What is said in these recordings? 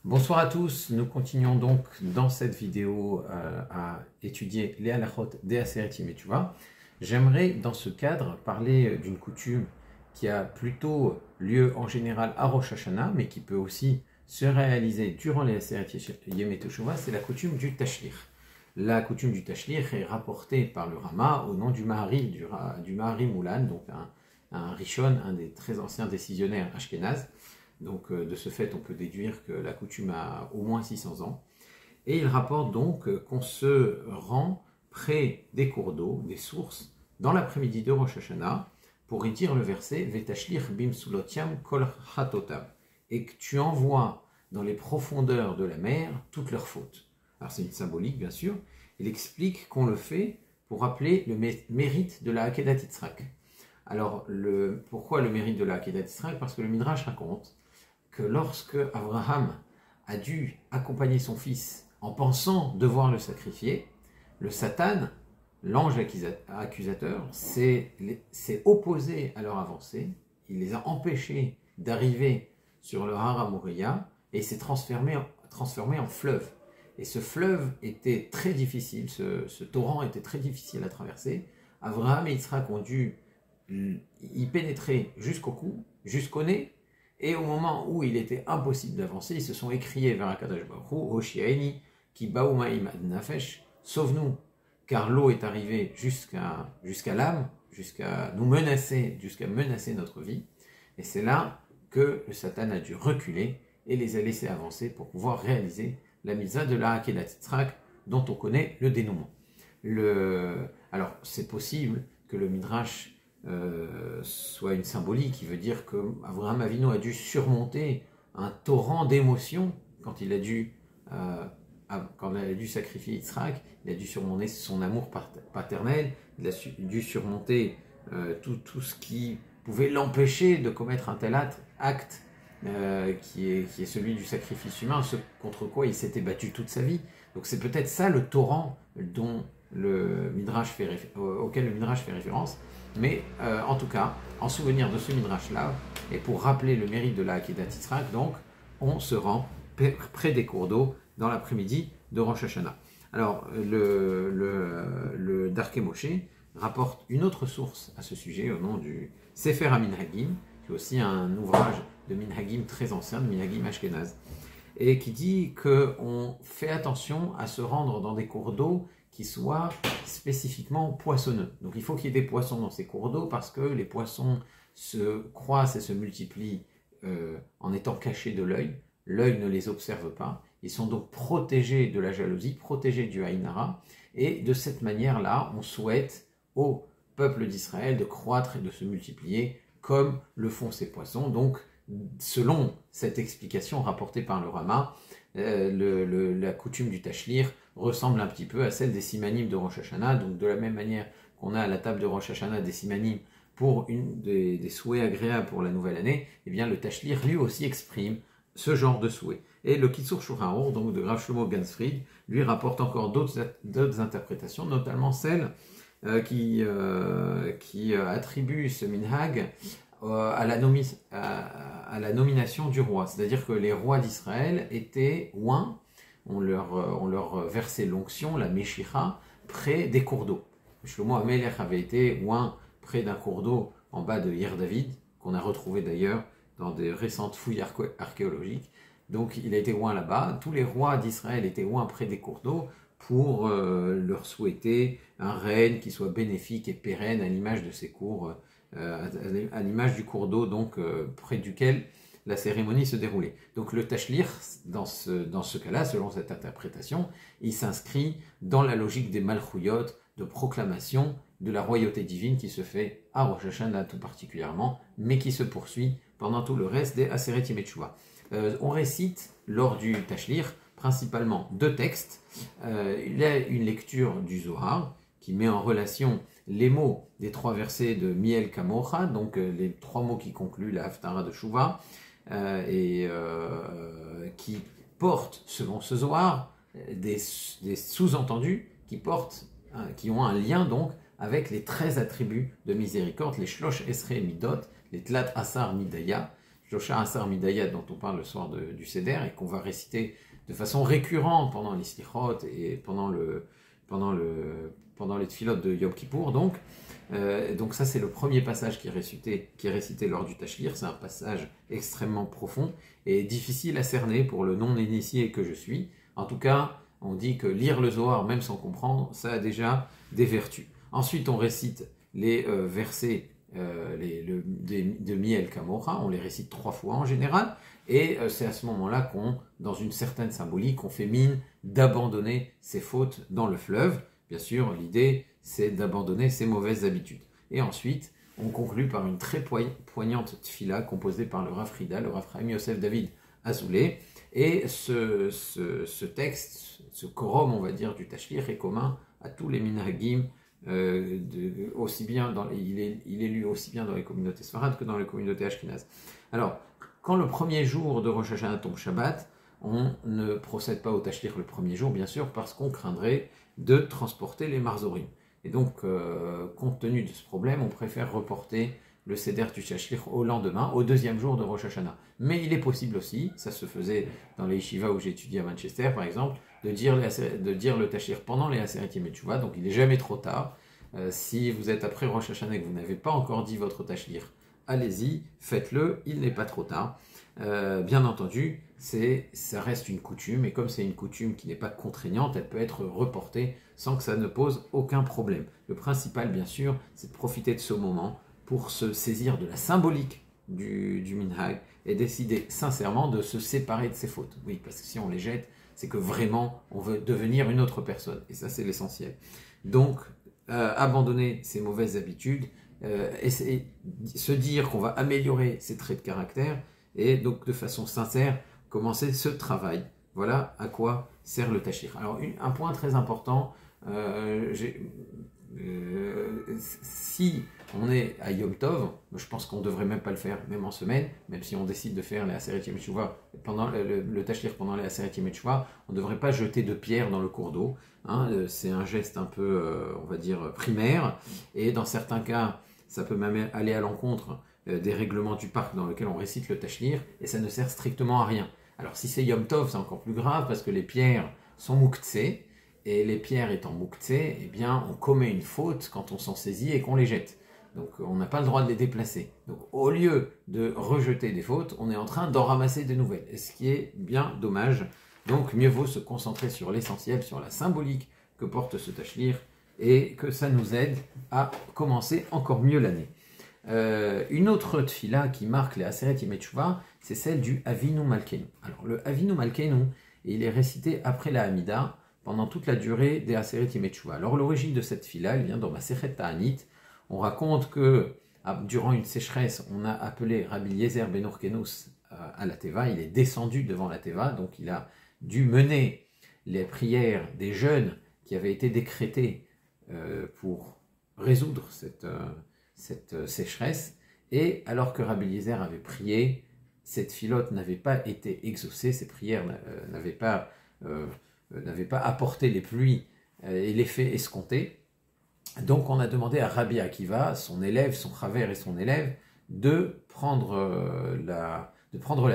Bonsoir à tous, nous continuons donc dans cette vidéo à étudier les halachot des Aseret Yemei Teshuvah. J'aimerais dans ce cadre parler d'une coutume qui a plutôt lieu en général à Rosh Hashanah, mais qui peut aussi se réaliser durant les Aseret Yemei Teshuvah, c'est la coutume du Tashlich. La coutume du Tashlich est rapportée par le Rama au nom du Mahari, du Mahari Moulan, donc un Rishon, un des très anciens décisionnaires ashkénazes. Donc de ce fait, on peut déduire que la coutume a au moins 600 ans. Et il rapporte donc qu'on se rend près des cours d'eau, des sources, dans l'après-midi de Rosh Hashanah, pour y dire le verset « Vetashlich bim sulotiam kol chatotav » et que tu envoies dans les profondeurs de la mer toutes leurs fautes. Alors c'est une symbolique, bien sûr. Il explique qu'on le fait pour rappeler le mérite de la Akedat Yitzhak. Alors, pourquoi le mérite de la Akedat Yitzhak? Parce que le Midrash raconte que lorsque Abraham a dû accompagner son fils en pensant devoir le sacrifier, le Satan, l'ange accusateur, s'est opposé à leur avancée, il les a empêchés d'arriver sur le Har HaMoriah et s'est transformé en fleuve. Et ce fleuve était très difficile, ce torrent était très difficile à traverser. Abraham et Yitzhak ont dû y pénétrer jusqu'au cou, jusqu'au nez, et au moment où il était impossible d'avancer, ils se sont écriés vers Akadosh Baruch Hu, Hoshiaini, ki baou ma'im ad nafesh, sauve-nous, car l'eau est arrivée jusqu'à l'âme, jusqu'à menacer notre vie. Et c'est là que le Satan a dû reculer et les a laissés avancer pour pouvoir réaliser la mitzvah de la Akedat Yitzhak, dont on connaît le dénouement. Alors, c'est possible que le Midrash soit une symbolique qui veut dire que Avraham Avinu a dû surmonter un torrent d'émotions quand il a dû sacrifier Yitzhak. Il a dû surmonter son amour paternel, il a dû surmonter tout ce qui pouvait l'empêcher de commettre un tel acte qui est celui du sacrifice humain, ce contre quoi il s'était battu toute sa vie. Donc c'est peut-être ça le torrent auquel le Midrash fait référence. Mais en tout cas, en souvenir de ce Midrash-là, et pour rappeler le mérite de la Akedat Yitzhak, donc, on se rend près des cours d'eau dans l'après-midi de Rosh Hashanah. Alors, le Darkei Moshe rapporte une autre source à ce sujet, au nom du Sefer HaMinhagim, qui est aussi un ouvrage de Minhagim très ancien, de Minhagim Ashkenaz, et qui dit qu'on fait attention à se rendre dans des cours d'eau qui soient spécifiquement poissonneux. Donc il faut qu'il y ait des poissons dans ces cours d'eau parce que les poissons se croissent et se multiplient en étant cachés de l'œil. L'œil ne les observe pas. Ils sont donc protégés de la jalousie, protégés du Aïn Hara. Et de cette manière-là, on souhaite au peuple d'Israël de croître et de se multiplier comme le font ces poissons. Donc, selon cette explication rapportée par le Rama, la coutume du Tashlich ressemble un petit peu à celle des simanim de Rosh Hashanah. Donc de la même manière qu'on a à la table de Rosh Hashanah des simanim pour des souhaits agréables pour la nouvelle année, eh bien le Tashlich lui aussi exprime ce genre de souhait. Et le Kitzur Shulchan Aruch, donc de Rav Shlomo Gansfried, lui rapporte encore d'autres interprétations, notamment celle qui attribue ce minhag à la nomination du roi. C'est-à-dire que les rois d'Israël étaient oints, on leur versait l'onction, la Meshicha, près des cours d'eau. Shlomo HaMelech avait été oint près d'un cours d'eau en bas de Yer David, qu'on a retrouvé d'ailleurs dans des récentes fouilles archéologiques. Donc il a été oint là-bas. Tous les rois d'Israël étaient oints près des cours d'eau pour leur souhaiter un règne qui soit bénéfique et pérenne à l'image de ces cours, à l'image du cours d'eau donc près duquel la cérémonie se déroulait. Donc le Tashlich, dans ce cas-là, selon cette interprétation, il s'inscrit dans la logique des Malchouyot, de proclamation de la royauté divine qui se fait à Rosh Hashanah tout particulièrement, mais qui se poursuit pendant tout le reste des Aseret Yemei Teshuvah. On récite lors du Tashlich principalement deux textes. Il y a une lecture du Zohar qui met en relation les mots des trois versets de Miel Kamocha, donc les trois mots qui concluent la Haftara de Shuvah, qui portent, selon ce Zohar, des sous-entendus qui ont un lien donc avec les 13 attributs de miséricorde, les Shlosh Esrei Midot, les Tlat Asar Midaya, Shloshah Asar Midayat dont on parle le soir du Seder et qu'on va réciter de façon récurrente pendant les Slichot et pendant les Tfilot de Yom Kippour. Donc ça c'est le premier passage qui est récité lors du Tashlir. C'est un passage extrêmement profond et difficile à cerner pour le non-initié que je suis. En tout cas, on dit que lire le Zohar, même sans comprendre, ça a déjà des vertus. Ensuite, on récite les versets de Miel Kamora, on les récite 3 fois en général, et c'est à ce moment-là dans une certaine symbolique, on fait mine d'abandonner ses fautes dans le fleuve. Bien sûr, l'idée, c'est d'abandonner ses mauvaises habitudes. Et ensuite, on conclut par une très poignante tfila composée par le Rav Frida, le Rav Chaim Yosef David Azoulay. Et ce texte, ce quorum, on va dire, du Tashlir est commun à tous les minhagim, aussi bien il est lu aussi bien dans les communautés sfarades que dans les communautés ashkénazes. Alors, quand le premier jour de Rosh Hashanah tombe Shabbat, on ne procède pas au Tashlir le premier jour, bien sûr, parce qu'on craindrait de transporter les marzorim. Et donc, compte tenu de ce problème, on préfère reporter le Seder du Tashlir au lendemain, au deuxième jour de Rosh Hashanah. Mais il est possible aussi, ça se faisait dans les yeshivas où j'ai étudié à Manchester, par exemple, de dire le Tashlir pendant les Aseret Yemei Teshuvah, donc il n'est jamais trop tard. Si vous êtes après Rosh Hashanah et que vous n'avez pas encore dit votre Tashlir, allez-y, faites-le, il n'est pas trop tard. Bien entendu, ça reste une coutume, et comme c'est une coutume qui n'est pas contraignante, elle peut être reportée sans que ça ne pose aucun problème. Le principal, bien sûr, c'est de profiter de ce moment pour se saisir de la symbolique du minhag et décider sincèrement de se séparer de ses fautes. Oui, parce que si on les jette, c'est que vraiment on veut devenir une autre personne, et ça c'est l'essentiel. Donc, abandonner ses mauvaises habitudes, se dire qu'on va améliorer ses traits de caractère, et donc de façon sincère, commencer ce travail. Voilà à quoi sert le Tashlir. Alors, un point très important, si on est à Yom Tov, je pense qu'on ne devrait même pas le faire, même en semaine, même si on décide de faire les Aseret Yemei Teshuvah pendant le Tashlir pendant les Aseret Yemei Teshuvah, on ne devrait pas jeter de pierres dans le cours d'eau. C'est un geste un peu, on va dire, primaire, et dans certains cas, ça peut même aller à l'encontre des règlements du parc dans lequel on récite le Tashlir, et ça ne sert strictement à rien. Alors si c'est Yom Tov, c'est encore plus grave, parce que les pierres sont mouktsé, et les pierres étant mouktsé, eh bien on commet une faute quand on s'en saisit et qu'on les jette. Donc on n'a pas le droit de les déplacer. Donc au lieu de rejeter des fautes, on est en train d'en ramasser des nouvelles, et ce qui est bien dommage. Donc mieux vaut se concentrer sur l'essentiel, sur la symbolique que porte ce Tashlir, et que ça nous aide à commencer encore mieux l'année. Une autre tfila qui marque les Aseret Yemei Teshuvah, c'est celle du Avinu Malkeinu. Alors le Avinu Malkeinu, il est récité après la Hamida pendant toute la durée des Aseret Yemei Teshuvah. Alors l'origine de cette tfila, elle vient dans Masechet Ta'anit. On raconte que durant une sécheresse, on a appelé Rabbi Eliezer ben Hurkenus à la Teva. Il est descendu devant la Teva, donc il a dû mener les prières des jeûnes qui avaient été décrétées pour résoudre cette sécheresse. Et alors que Rabbi Eliezer avait prié, cette filote n'avait pas été exaucée, ses prières n'avaient pas apporté les pluies et l'effet escompté. Donc on a demandé à Rabbi Akiva, son élève, son chaver et son élève, de prendre la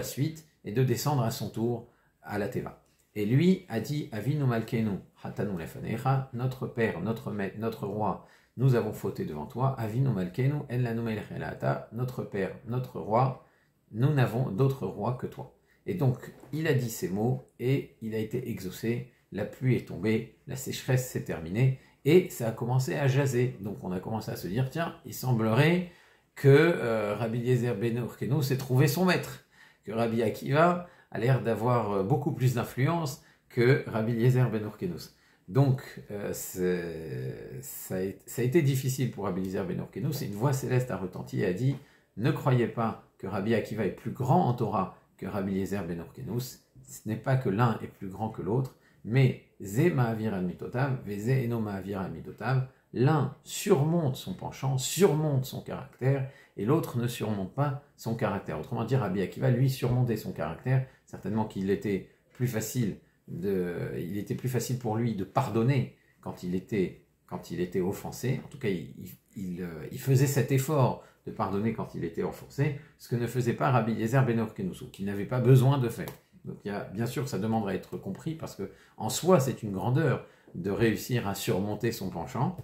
suite et de descendre à son tour à la Teva. Et lui a dit, Avinu Malkeinu, Hatanu Lefanecha, notre Père, notre Maître, notre Roi, nous avons fauté devant toi, Avinu Malkeinu, En Lanu Melech Elata, notre Père, notre Roi, nous n'avons d'autre roi que toi. Et donc, il a dit ces mots, et il a été exaucé, la pluie est tombée, la sécheresse s'est terminée, et ça a commencé à jaser. Donc on a commencé à se dire, tiens, il semblerait que Rabbi Eliezer ben Hurkenus s'est trouvé son maître, que Rabbi Akiva a l'air d'avoir beaucoup plus d'influence que Rabbi Eliezer ben Hurkenus. Donc ça a été difficile pour Rabbi Eliezer ben Hurkenus, et une voix céleste a retenti et a dit, ne croyez pas que Rabbi Akiva est plus grand en Torah que Rabbi Eliezer ben Hurkenus, ce n'est pas que l'un est plus grand que l'autre, mais Zé Ma'avir al Mitotav, Vezé Eno Ma'avir al Mitotav, l'un surmonte son penchant, surmonte son caractère, et l'autre ne surmonte pas son caractère. Autrement dit, Rabbi Akiva, lui, surmontait son caractère, certainement qu'il était plus facile pour lui de pardonner quand il était offensé. En tout cas, il faisait cet effort de pardonner quand il était offensé, ce que ne faisait pas Rabbi Eliezer ben Horkenosou, qu'il n'avait pas besoin de faire. Donc bien sûr, ça demanderait à être compris, parce que en soi, c'est une grandeur de réussir à surmonter son penchant.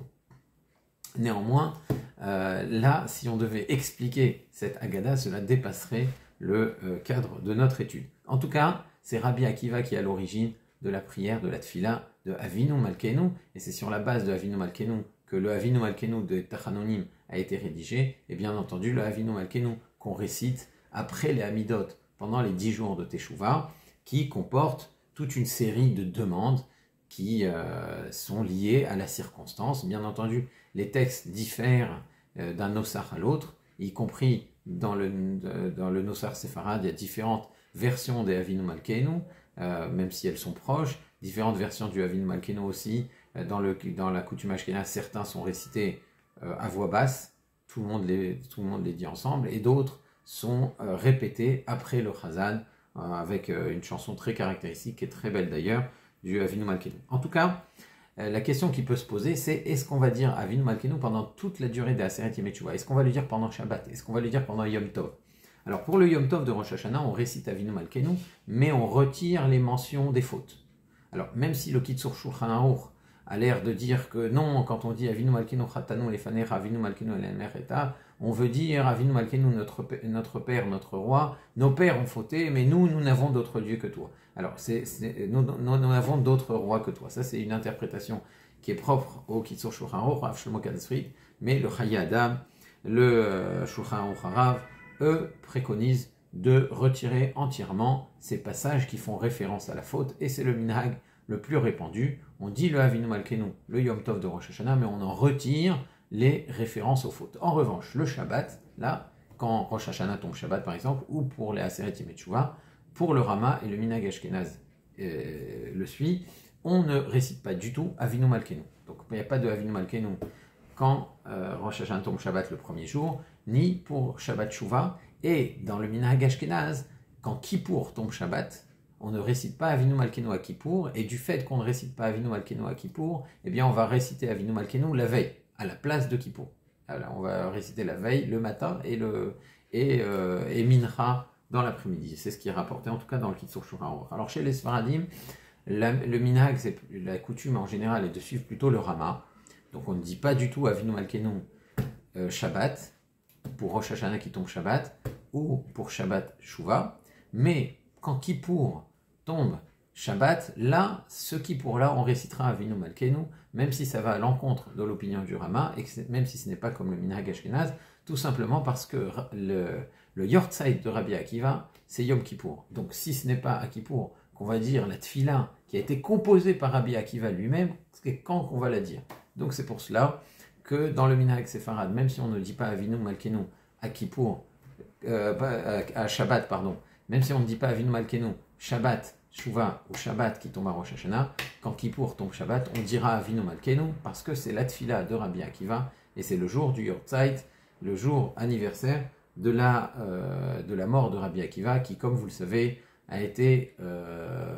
Néanmoins, là, si on devait expliquer cette Haggadah, cela dépasserait le cadre de notre étude. En tout cas, c'est Rabbi Akiva qui est à l'origine de la prière, de la tfila, de Avinu Malkeinu, et c'est sur la base de Avinu Malkeinu que le Avinu Malkeinu de Tachanonim a été rédigé, et bien entendu le Avinu Malkeinu qu'on récite après les Hamidot, pendant les 10 jours de Teshuvah, qui comporte toute une série de demandes qui sont liées à la circonstance. Bien entendu, les textes diffèrent d'un Nosar à l'autre, y compris dans le Nosar séfarade, il y a différentes versions des Avinu Malkeinu, même si elles sont proches, différentes versions du Avinu Malkeinu aussi. Dans la coutume ashkénaze, certains sont récités à voix basse, tout le monde les dit ensemble, et d'autres sont répétés après le Chazan, avec une chanson très caractéristique, et très belle d'ailleurs, du Avinu Malkeinu. En tout cas, la question qui peut se poser, c'est est-ce qu'on va dire Avinu Malkeinu pendant toute la durée des Aseret Yemei Teshuvah? Est-ce qu'on va le dire pendant Shabbat? Est-ce qu'on va le dire pendant Yom Tov? Alors pour le Yom Tov de Rosh Hashanah, on récite Avinu Malkeinu, mais on retire les mentions des fautes. Alors même si le Kitzur Shulchan Aruch a l'air de dire que non, quand on dit Avinu Malkeinu Chatanu Lefanecha, Avinu Malkeinu Elemereta, on veut dire Avinu Malkeinu, notre Père, notre Roi, nos pères ont fauté, mais nous n'avons d'autre Dieu que toi. Alors, nous n'avons d'autre roi que toi. Ça, c'est une interprétation qui est propre au Kitzur Shulchan Aruch, Rav Shlomo Kanzfried, mais le Chayei Adam, le Shulchan Aruch Harav, eux, préconisent de retirer entièrement ces passages qui font référence à la faute, et c'est le minhag le plus répandu. On dit le Avinu Malkeinu, le Yom Tov de Rosh Hashanah, mais on en retire les références aux fautes. En revanche, le Shabbat, là, quand Rosh Hashanah tombe Shabbat par exemple, ou pour les Aseret Yemei Teshuvah, pour le Rama et le minhag ashkénaze le suit, on ne récite pas du tout Avinu Malkeinu. Donc il n'y a pas de Avinu Malkeinu quand Rosh Hashanah tombe Shabbat le premier jour, ni pour Shabbat Shuvah, et dans le minhag ashkénaze, quand Kippour tombe Shabbat, on ne récite pas Avinu Malkeinu à Kippour, et du fait qu'on ne récite pas Avinu Malkeinu à Kippour, eh bien on va réciter Avinu Malkeinu la veille, à la place de Kippour. Alors, on va réciter la veille, le matin, et Mincha dans l'après-midi. C'est ce qui est rapporté, en tout cas dans le Kitzur Shulchan Aruch. Alors chez les Sfaradim, le minhag, la coutume en général est de suivre plutôt le Rama. Donc on ne dit pas du tout Avinu Malkeinu Shabbat, pour Rosh Hashanah qui tombe Shabbat, ou pour Shabbat Shuvah. Mais quand Kippour tombe Shabbat, là, ce Kippour-là, on récitera Avinu Malkeinu, même si ça va à l'encontre de l'opinion du Rama, et même si ce n'est pas comme le minhag ashkénaze, tout simplement parce que le Yortzeit de Rabbi Akiva, c'est Yom Kippour. Donc si ce n'est pas à Kippour qu'on va dire la tfila qui a été composée par Rabbi Akiva lui-même, c'est quand qu'on va la dire. Donc c'est pour cela que dans le minhag séfarade, même si on ne dit pas Avinu Malkeinu à Kippour, à Shabbat, pardon, même si on ne dit pas Avinu Malkeinu Shabbat, Shuvah ou Shabbat qui tombe à Rosh Hashanah, quand Kippour tombe Shabbat, on dira Avinu Malkeinu parce que c'est la tfila de Rabbi Akiva et c'est le jour du Yortzeit, le jour anniversaire de la mort de Rabbi Akiva qui, comme vous le savez, a été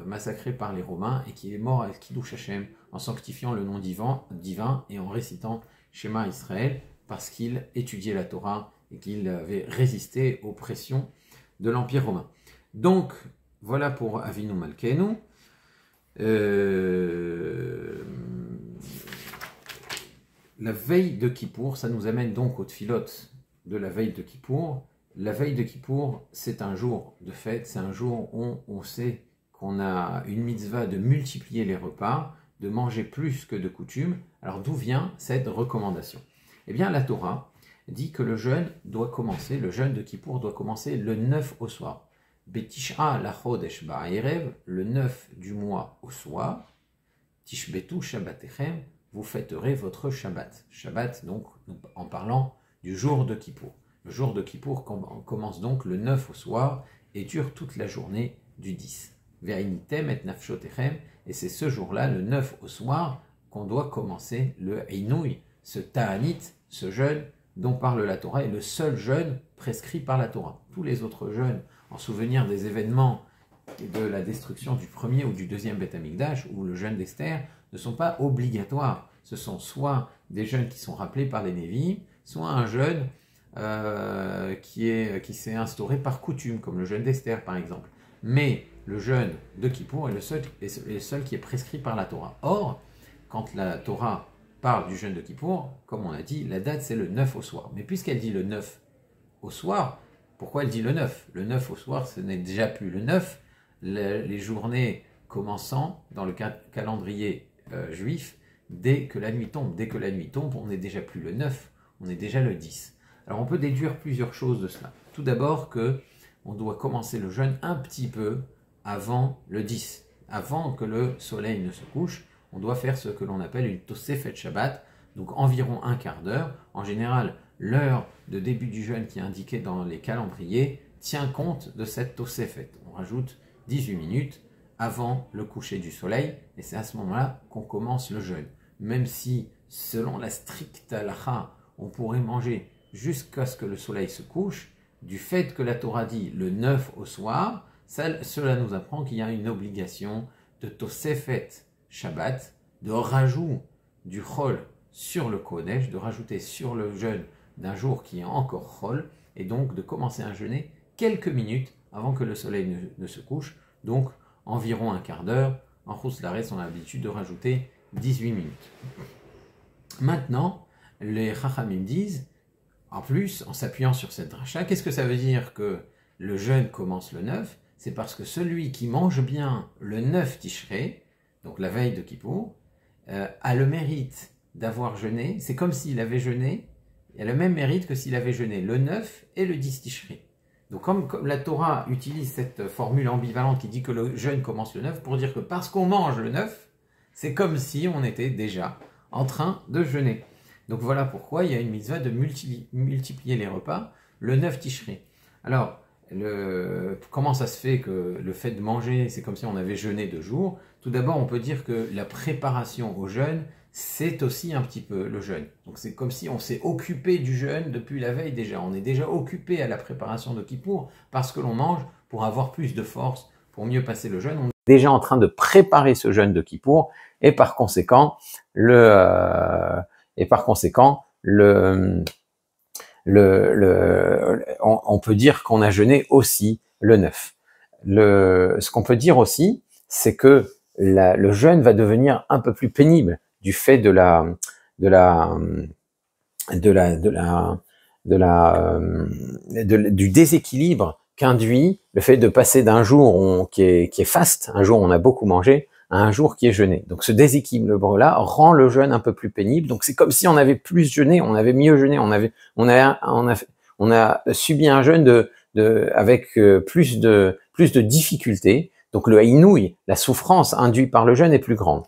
massacré par les Romains et qui est mort à Kiddush Hashem en sanctifiant le nom divin et en récitant Shema Israël parce qu'il étudiait la Torah et qu'il avait résisté aux pressions de l'Empire romain. Donc, voilà pour Avinu Malkeinu. La veille de Kippour, ça nous amène donc aux tfilotes de la veille de Kippour. La veille de Kippour, c'est un jour de fête, c'est un jour où on sait qu'on a une mitzvah de multiplier les repas, de manger plus que de coutume. Alors d'où vient cette recommandation? Eh bien la Torah dit que le jeûne de Kippour doit commencer le 9 au soir. Betish'a la chodesh ba'erev, le 9 du mois au soir. Tishbetu shabbatechem, vous fêterez votre Shabbat. Shabbat, donc, en parlant du jour de Kippour. Le jour de Kippour commence donc le 9 au soir et dure toute la journée du 10. Ve'initem et nafshotechem, et c'est ce jour-là, le 9 au soir, qu'on doit commencer le Einouï, ce Ta'anit, ce jeûne dont parle la Torah, est le seul jeûne prescrit par la Torah. Tous les autres jeûnes, en souvenir des événements de la destruction du premier ou du deuxième Beth Amikdash, ou le jeûne d'Esther, ne sont pas obligatoires. Ce sont soit des jeûnes qui sont rappelés par les Névi'im, soit un jeûne qui s'est instauré par coutume, comme le jeûne d'Esther par exemple. Mais le jeûne de Kippour est le seul qui est prescrit par la Torah. Or, quand la Torah parle du jeûne de Kippour, comme on a dit, la date c'est le 9 au soir. Mais puisqu'elle dit le 9 au soir, pourquoi elle dit le 9? Le 9 au soir, ce n'est déjà plus le 9. Les journées commençant dans le calendrier juif, dès que la nuit tombe. Dès que la nuit tombe, on n'est déjà plus le 9, on est déjà le 10. Alors on peut déduire plusieurs choses de cela. Tout d'abord que on doit commencer le jeûne un petit peu avant le 10. Avant que le soleil ne se couche, on doit faire ce que l'on appelle une Tosefet Shabbat, donc environ un quart d'heure. En général, l'heure de début du jeûne qui est indiquée dans les calendriers tient compte de cette Tosefet. On rajoute 18 minutes avant le coucher du soleil, et c'est à ce moment-là qu'on commence le jeûne. Même si, selon la stricte halakha, on pourrait manger jusqu'à ce que le soleil se couche, du fait que la Torah dit le 9 au soir, cela nous apprend qu'il y a une obligation de Tosefet Shabbat, de rajout du Chol sur le Kodesh, de rajouter sur le jeûne d'un jour qui est encore Chol, et donc de commencer à jeûner quelques minutes avant que le soleil ne se couche, donc environ un quart d'heure. En Chutz La'aretz, on a l'habitude de rajouter 18 minutes. Maintenant, les Chachamim disent, en plus, en s'appuyant sur cette dracha, qu'est-ce que ça veut dire que le jeûne commence le 9? C'est parce que celui qui mange bien le 9 Tishrei, donc la veille de Kippour, a le mérite d'avoir jeûné. C'est comme s'il avait jeûné, il a le même mérite que s'il avait jeûné le 9 et le 10 Tishrei. Donc comme la Torah utilise cette formule ambivalente qui dit que le jeûne commence le 9, pour dire que parce qu'on mange le 9, c'est comme si on était déjà en train de jeûner. Donc voilà pourquoi il y a une mitzvah de multiplier les repas le 9 Tishrei. Alors, comment ça se fait que le fait de manger, c'est comme si on avait jeûné 2 jours? Tout d'abord, on peut dire que la préparation au jeûne, c'est aussi un petit peu le jeûne. Donc c'est comme si on s'est occupé du jeûne depuis la veille déjà. On est déjà occupé à la préparation de Kippour parce que l'on mange pour avoir plus de force, pour mieux passer le jeûne. On est déjà en train de préparer ce jeûne de Kippour et par conséquent, on peut dire qu'on a jeûné aussi le 9. Ce qu'on peut dire aussi, c'est que le jeûne va devenir un peu plus pénible du fait du déséquilibre qu'induit le fait de passer d'un jour qui est faste, un jour où on a beaucoup mangé, à un jour qui est jeûné. Donc ce déséquilibre-là rend le jeûne un peu plus pénible. Donc c'est comme si on avait plus jeûné, on avait mieux jeûné, on a subi un jeûne avec plus de difficultés. Donc le haïnouï, la souffrance induite par le jeûne est plus grande.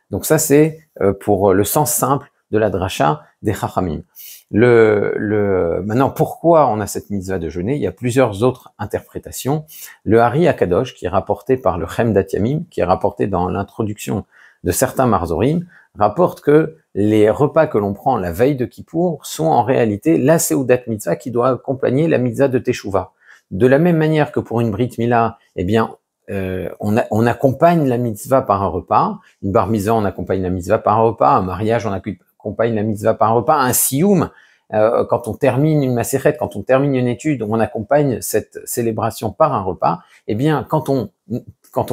Donc ça c'est pour le sens simple de la dracha des Chachamim. Maintenant, pourquoi on a cette mitzvah de jeûner? Il y a plusieurs autres interprétations. Le Hari Akadosh, qui est rapporté par le Chemdat Yamim, qui est rapporté dans l'introduction de certains Marzorim, rapporte que les repas que l'on prend la veille de Kippour sont en réalité la Seudat Mitzvah qui doit accompagner la mitzvah de Teshuvah. De la même manière que pour une Brit Mila, eh bien, on accompagne la mitzvah par un repas. Une bar mitzvah, on accompagne la mitzvah par un repas. Un mariage, on accompagne la mitzvah par un repas. Un sioum, quand on termine une maseret, quand on termine une étude, on accompagne cette célébration par un repas. Eh bien, quand on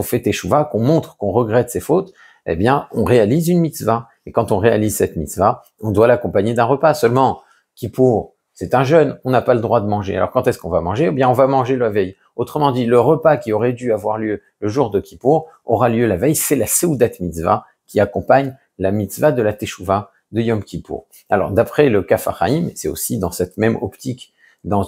fait teshuva, qu'on montre qu'on regrette ses fautes, eh bien, on réalise une mitzvah. Et quand on réalise cette mitzvah, on doit l'accompagner d'un repas. Seulement, Kippour, c'est un jeûne, on n'a pas le droit de manger. Alors quand est-ce qu'on va manger? Eh bien, on va manger la veille. Autrement dit, le repas qui aurait dû avoir lieu le jour de Kippour aura lieu la veille. C'est la Seudat Mitzvah qui accompagne la mitzvah de la Teshuvah de Yom Kippour. Alors, d'après le Kaf HaChaim, c'est aussi dans cette même optique,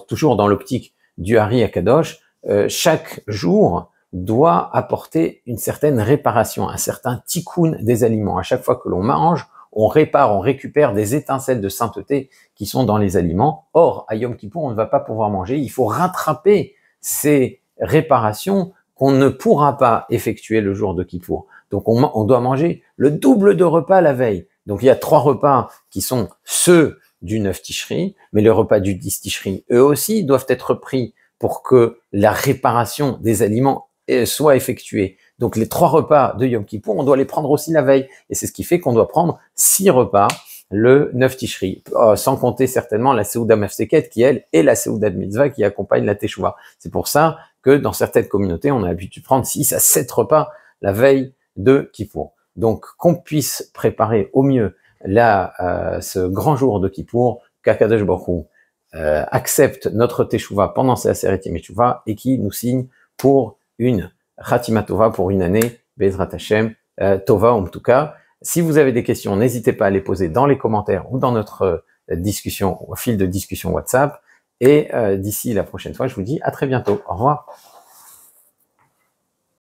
toujours dans l'optique du Hari Akadosh, chaque jour doit apporter une certaine réparation, un certain tikkun des aliments. À chaque fois que l'on mange, on répare, on récupère des étincelles de sainteté qui sont dans les aliments. Or, à Yom Kippour, on ne va pas pouvoir manger. Il faut rattraper ces réparations qu'on ne pourra pas effectuer le jour de Kippour. Donc, on doit manger le double de repas la veille. Donc, il y a 3 repas qui sont ceux du 9 Tishri, mais les repas du 10 Tishri, eux aussi, doivent être pris pour que la réparation des aliments soit effectuée. Donc, les 3 repas de Yom Kippour, on doit les prendre aussi la veille. Et c'est ce qui fait qu'on doit prendre 6 repas le 9 Tishri, sans compter certainement la Seuda Mafseket qui, elle, est la Seuda de Mitzvah qui accompagne la Teshuvah. C'est pour ça que dans certaines communautés, on a l'habitude de prendre 6 à 7 repas la veille de Kippour. Donc, qu'on puisse préparer au mieux ce grand jour de Kippour, qu'Akadosh Baruch Hu accepte notre Teshuvah pendant ces Aseret Yemei Teshuvah et qui nous signe pour une Chatima Tova, pour une année, Bezrat Hashem, Tova en tout cas. Si vous avez des questions, n'hésitez pas à les poser dans les commentaires ou dans notre discussion, au fil de discussion WhatsApp. Et d'ici la prochaine fois, je vous dis à très bientôt. Au revoir.